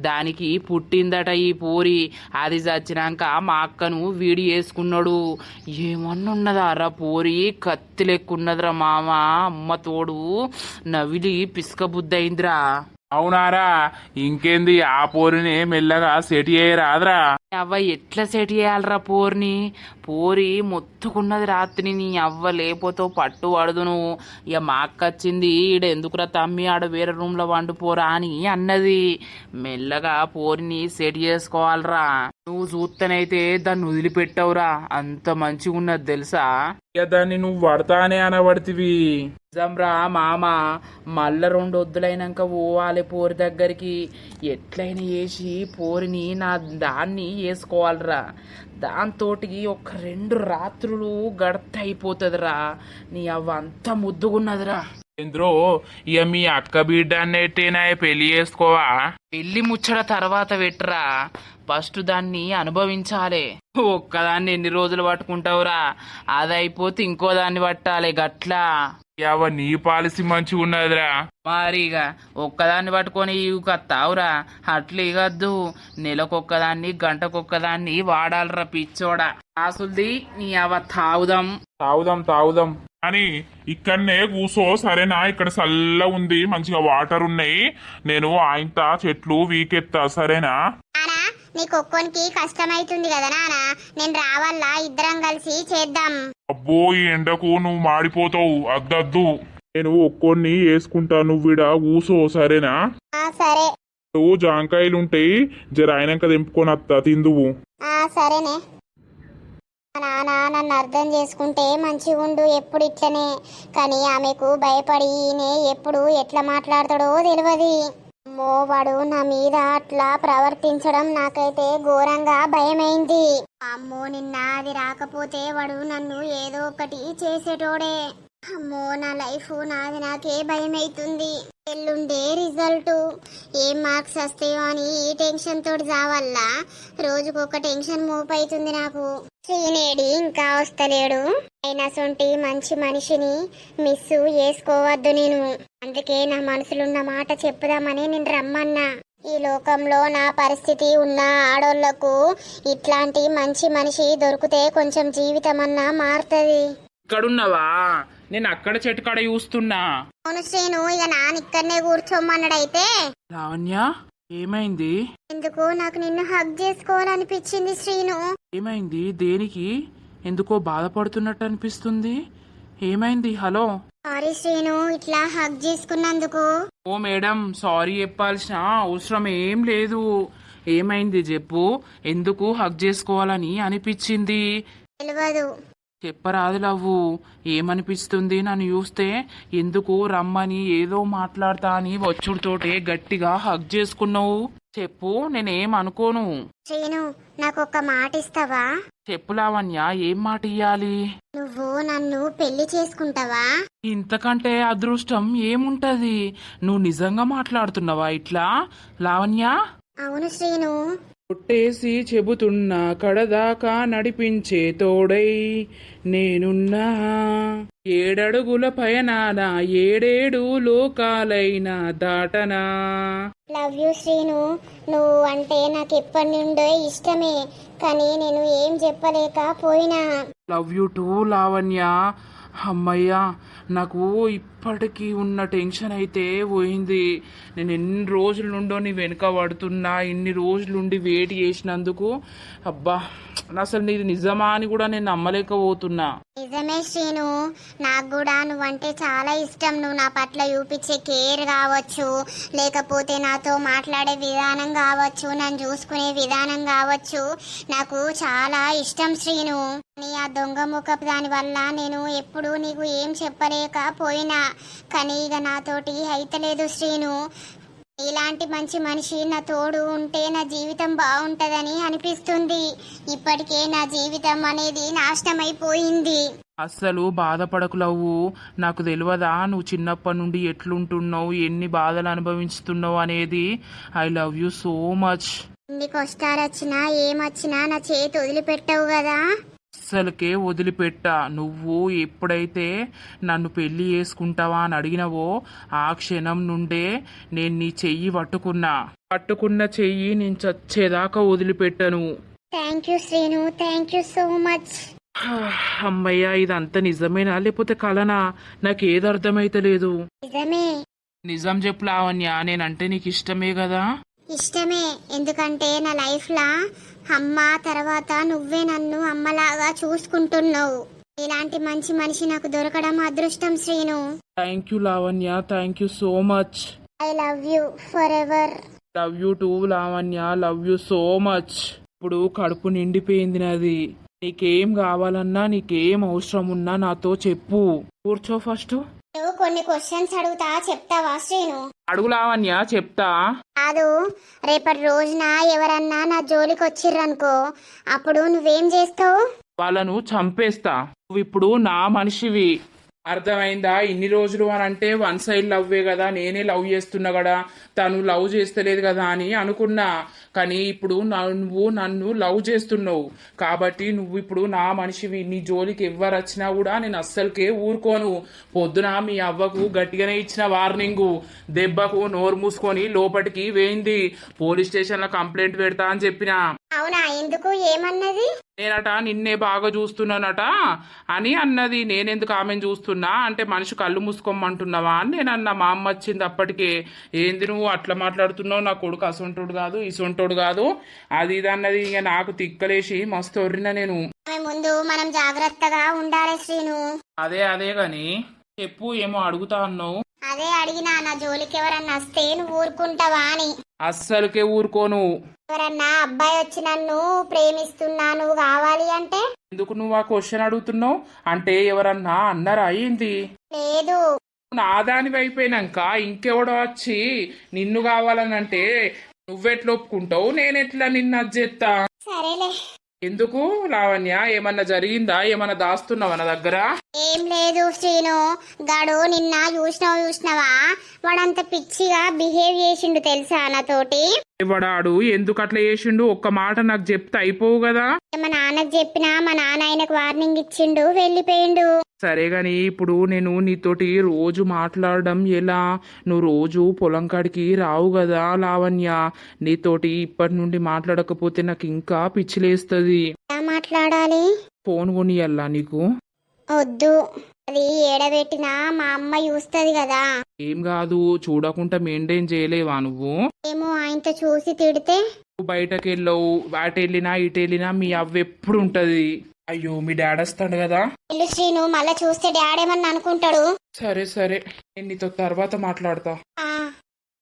దానికి పుట్టిందట ఈ పూరి. అది చచ్చినాక మా అక్కను వీడి వేసుకున్నాడు. ఏమన్నున్నదా రా పూరి, కత్తి లెక్కున్నదిరా మామ. అమ్మ తోడు నవిలి పిసుక బుద్ధి అయిందిరా. అవునారా, ఇంకేంది ఆ పోరిని మెల్లగా సెట్ చేయరాదురా. అవ్వ ఎట్లా సెట్ చేయాలరా పోరిని? పోరి మొత్తుకున్నది రాత్రి. నీ అవ్వ లేపోతో పట్టు పడదు నువ్వు. ఇక మా అక్క వచ్చింది, ఈడ ఎందుకురా తమ్మి ఆడ వేరే రూమ్లో వండుపోరా అని అన్నది. మెల్లగా పోరిని సెట్ చేసుకోవాలరా. నువ్వు చూస్తేనైతే దాన్ని వదిలిపెట్టవురా, అంత మంచిగా ఉన్నది తెలుసా. ఇక దాన్ని నువ్వు పడతానే అనబడితివి. నిజంరా మామ, మళ్ళా 2 వద్దులైనాక పోవాలి పోరి దగ్గరికి. ఎట్లయినా వేసి పోరిని నా దాన్ని వేసుకోవాలిరా. దాంతోటి ఒక 2 రాత్రులు గడత అయిపోతుందిరా. నీ అవ్వ అంత ముద్దుగున్నదిరా. ఏంద్రో, ఇక మీ అక్క బిడ్డ అన్నట్టేనా పెళ్లి చేసుకోవా? పెళ్లి ముచ్చట తర్వాత పెట్టరా, ఫస్ట్ దాన్ని అనుభవించాలి. ఒక్కదాన్ని ఎన్ని రోజులు పట్టుకుంటావురా? అది అయిపోతే ఇంకో దాన్ని పట్టాలి గట్లా. యావ నీ పాలసీ మంచిగా ఉన్నదిరా. మరిగా ఒక్కదాన్ని పట్టుకొని కత్తావురా, అట్లా ఇగద్దు. నెలకొక్కదాన్ని గంటకొక్కదాన్ని వాడాలరా పిచ్చోడా. ఆసుల్ది నీ అవ తాగుదాం. తాగుదాం అని ఇక్కడనే కూసో సరేనా? ఇక్కడ చల్ల ఉంది, మంచిగా వాటర్ ఉన్నాయి. నేను ఆయంత చెట్లు వీకెత్తా సరేనా? నానా నీకు ఒక్కోనికి కష్టమైతుంది కదా నానా, నేను రావాలా, ఇద్దరం కలిసి చేద్దాం. అబ్బో, ఈ ఎండకు నువ్వు మాడిపోతావు, అద్దద్దు. నేను ఒక్కొన్ని వేసుకుంటా, నువ్వు విడ కూసో సరేనా? సరే. నువ్వు జాంకాయలుంటాయి, జర అయినాక తెంపుకొని అత్తా తిందువు. సరేనే. నాన్న నన్ను అర్థం చేసుకుంటే మంచిగుండు, ఎప్పుడు ఇట్లనే. కానీ ఆమెకు భయపడి ఈయనే ఎప్పుడు ఎట్లా మాట్లాడతాడో తెలియదు. అమ్మో, వాడు నా మీద అట్లా ప్రవర్తించడం నాకైతే ఘోరంగా భయమైంది. అమ్మో, నిన్న అది రాకపోతే వాడు నన్ను ఏదో ఒకటి చేసేటోడే. అమ్మో, నా లైఫ్ నాది నాకే భయమైతుంది. ఎల్లుండే రిజల్ట్, ఏం మార్క్స్ వస్తాయో అని ఈ టెన్షన్ తోటి చావల్లా. రోజుకొక టెన్షన్ మోపైతుంది నాకు. శ్రీనేడి ఇంకా వస్తలేడు. అయినా సొంటి మంచి మనిషిని మిస్ చేసుకోవద్దు నేను. అందుకే నా మనసులున్న మాట చెప్పుదామని నేను రమ్మన్నా. ఈ లోకంలో నా పరిస్థితి ఉన్న ఆడోళ్లకు ఇట్లాంటి మంచి మనిషి దొరికితే కొంచెం జీవితం అన్నా మారుతుంది. ఇక్కడున్నావా? నేను అక్కడ చెట్టు కాడ చూస్తున్నా. అవును శ్రీను, ఇక నాన్న ఇక్కడనే కూర్చోమన్నాడైతే. లావణ్య, ఏమైంది? ఎందుకు నాకు నిన్ను హగ్ చేసుకోవాలనిపించింది శ్రీను. ఏమైంది? దేనికి? ఎందుకో బాధపడుతున్నట్టు అనిపిస్తుంది. ఏమైంది? హలో. సారీ శ్రీను, ఇట్లా హగ్ చేసుకున్నందుకు. ఓ మేడం, సారీ చెప్పాల్సిన అవసరం ఏం లేదు. ఏమైంది చెప్పు, ఎందుకు హగ్ చేసుకోవాలని అనిపించింది? తెలియదు. చెప్పరాదు లవ్వు, ఏమనిపిస్తుంది? నన్ను చూస్తే ఎందుకు రమ్మని ఏదో మాట్లాడతా అని వచ్చుడితోటే గట్టిగా హగ్ చేసుకున్నావు. చెప్పు, నేనేం అనుకోను. శ్రీను, నాకు ఒక మాట ఇస్తావా? చెప్పు లావణ్య, ఏం మాట ఇయ్యాలి? నువ్వు నన్ను పెళ్లి చేసుకుంటావా? ఇంతకంటే అదృష్టం ఏముంటది? నువ్వు నిజంగా మాట్లాడుతున్నావా ఇట్లా లావణ్య? అవును శ్రీను. కొట్టేసి చెబుతున్నా, కడదాకా నడిపించే తోడై నేనున్నా. 7 అడుగుల పయనాన 7 లోకాలైనా దాటనా. Love you Srinu. నువ్వు అంటే నాకు ఎప్పటి నుండో ఇష్టమే, కానీ నేను ఏం చెప్పలేకపోయినా. Love you too Lavanya. అమ్మయ్యా, నాకు ఇప్పటికీ ఉన్న టెన్షన్ అయితే పోయింది. నేను ఎన్ని రోజుల నుండో నీ వెనుక పడుతున్నా, ఇన్ని రోజులుండి వెయిట్ చేసినందుకు. అబ్బా, అసలు నీది నిజమా అని కూడా నేను నమ్మలేకపోతున్నా. నిజమే శ్రీను, నాకు కూడా నువ్వంటే చాలా ఇష్టం. నువ్వు నా పట్ల చూపించే కేర్ కావచ్చు, లేకపోతే నాతో మాట్లాడే విధానం కావచ్చు, నన్ను చూసుకునే విధానం కావచ్చు, నాకు చాలా ఇష్టం శ్రీను. నీ ఆ దొంగ ముఖపు దాని వల్ల నేను ఎప్పుడు నీకు ఏం చెప్పలేకపోయినా, కానీ ఇక నాతోటి అయితలేదు శ్రీను. ఇలాంటి మంచి మనిషి నా తోడు ఉంటే నా జీవితం బాగుంటదని అనిపిస్తుంది. ఇప్పటికే నా జీవితం అనేది నాశనమైపోయింది. అస్సలు బాధపడకు లవ్వు. నాకు తెలియదా నువ్వు చిన్నప్పటి నుండి ఎట్లుంటున్నావు, ఎన్ని బాధలు అనుభవిస్తున్నావు అనేది? I love you so much. ఇన్ని కష్టాలు వచ్చినా ఏమొచ్చినా నా చేతి వదిలిపెట్టవు కదా. అస్సలకే వదిలిపెట్టా. నువ్వు ఎప్పుడైతే నన్ను పెళ్లి చేసుకుంటావా అని అడిగినవో ఆ క్షణం నుండే నేను నీ చెయ్యి పట్టుకున్న చెయ్యి నేను చచ్చేదాకా వదిలిపెట్టను. Thank you Srinu, thank you so much. అమ్మయ్య, ఇదంతా నిజమేనా లేకపోతే కలనా? నాకేది అర్థమైతలేదు. నిజమే. నిజం చెప్పు లావణ్య, నేనంటే నీకు ఇష్టమే కదా? ఇష్టమే, ఎందుకంటే నా లైఫ్ లా అమ్మ తర్వాత నువ్వే నన్ను అమ్మలాగా చూసుకుంటున్నావు. ఇలాంటి మంచి మనిషి నాకు దొరకడం అదృష్టం Srinu. Thank you Lavanya, thank you so much. I love you for ever. Love you too Lavanya, love you so much. ఇప్పుడు కడుపు నిండిపోయింది నాది. నీకేం కావాలన్నా నీకేం అవసరం ఉన్నా నాతో చెప్పు. కూర్చో ఫస్ట్. నువ్వు కొన్ని క్వశ్చన్స్ అడుగుతా, చెప్తావా శ్రీను? అడుగు లావణ్య, చెప్తా. కాదు, రేపటి రోజున ఎవరన్నా నా జోలికి వచ్చిర్రనుకో, అప్పుడు నువ్వేం చేస్తావు? వాళ్ళను చంపేస్తా. నువ్వు ఇప్పుడు నా మనిషివి, అర్థమైందా? ఇన్ని రోజులు అని అంటే వన్ సైడ్ లవ్వే కదా, నేనే లవ్ చేస్తున్నా కదా, తను లవ్ చేస్తలేదు కదా అని అనుకున్నా. కానీ ఇప్పుడు నువ్వు నన్ను లవ్ చేస్తున్నావు కాబట్టి నువ్వు ఇప్పుడు నా మనిషివి. నీ జోలికి ఎవ్వరు వచ్చినా కూడా నేను అస్సలకే ఊరుకోను. పొద్దున మీ అవ్వకు గట్టిగానే ఇచ్చిన వార్నింగు, దెబ్బకు నోరు మూసుకొని లోపలికి వేయింది. పోలీస్ స్టేషన్లో కంప్లైంట్ పెడతా అని చెప్పిన. అవునా? ఎందుకు? ఏమన్నది? నేనట నిన్నే బాగా చూస్తున్నానట అని అన్నది. నేనెందుకు ఆమెను చూస్తున్నా అంటే మనిషి కళ్ళు మూసుకోమంటున్నావా అని నేను అన్న. మా అమ్మ వచ్చింది అప్పటికే. ఏంది నువ్వు అట్లా మాట్లాడుతున్నావు, నా కొడుకు అసొంటోడు కాదు ఇసొంటోడు కాదు అది ఇది అన్నది. ఇక నాకు తిక్కలేసి మస్తు ఒర్రిన నేను. ఆమె ముందు మనం జాగ్రత్తగా ఉండాలి శ్రీను. అదే గాని చెప్పు, ఏమో అడుగుతా అన్నావు. అదే అడిగినా, నా జోలికి ఎవరన్నా వస్తే నువ్వు ఊరుకుంటావా అని. అస్సలకే ఊరుకోను. ఎవరన్నా అబ్బాయి వచ్చి నన్ను ప్రేమిస్తున్నా నువ్వు కావాలి అంటే? ఎందుకు నువ్వు ఆ క్వశ్చన్ అడుగుతున్నావు? అంటే ఎవరన్నా అన్నారా ఏంది? లేదు. నా దాని అయిపోయినాక ఇంకెవడో వచ్చి నిన్ను కావాలనంటే నువ్వెట్లా ఒప్పుకుంటావు? నేనెట్లా నిన్ను అజ్జెత్తా? సరేలే. ఎందుకు లావణ్య, ఏమన్నా జరిగిందా? ఏమన్నా దాస్తున్నావా నా దగ్గర? ఏం లేదు శ్రీను. గాడు నిన్న చూసినావా, వాడంత పిచ్చిగా బిహేవ్ చేసిండు తెలుసా నాతోటి. వాడాడు ఎందుకు అట్లా చేసిండు? ఒక్క మాట నాకు చెప్తే అయిపోవు కదా. మా నాన్నకు చెప్పినా మా నాన్న ఆయనకు వార్నింగ్ ఇచ్చిండు, వెళ్ళిపోయిండు. సరే గాని ఇప్పుడు నేను నీతోటి రోజు మాట్లాడడం ఎలా? నువ్వు రోజు పొలం కాడికి రావు కదా లావణ్య. నీతోటి ఇప్పటి నుండి మాట్లాడకపోతే నాకు ఇంకా పిచ్చిలేస్తుంది. ఎలా మాట్లాడాలి? ఫోన్ కొనియల్లా నీకు? వద్దు, అది ఏడబెట్టినా మా అమ్మ చూస్తుంది కదా. ఏం కాదు, చూడకుండా మెయింటైన్ చేయలేవా నువ్వు? ఏమో ఆయనతో చూసి తిడితే. బయటకు వెళ్ళవు, అటెళ్ళినా ఇటెళ్ళినా మీ అవ్వ ఎప్పుడు ఉంటది. అయ్యో, మీ డాడీ వస్తాడు కదా. ఇల్లు శ్రీను, మళ్ళా చూస్తే డాడేమన్నా అనుకుంటాడు. సరే నేను నీతో తర్వాత మాట్లాడతా.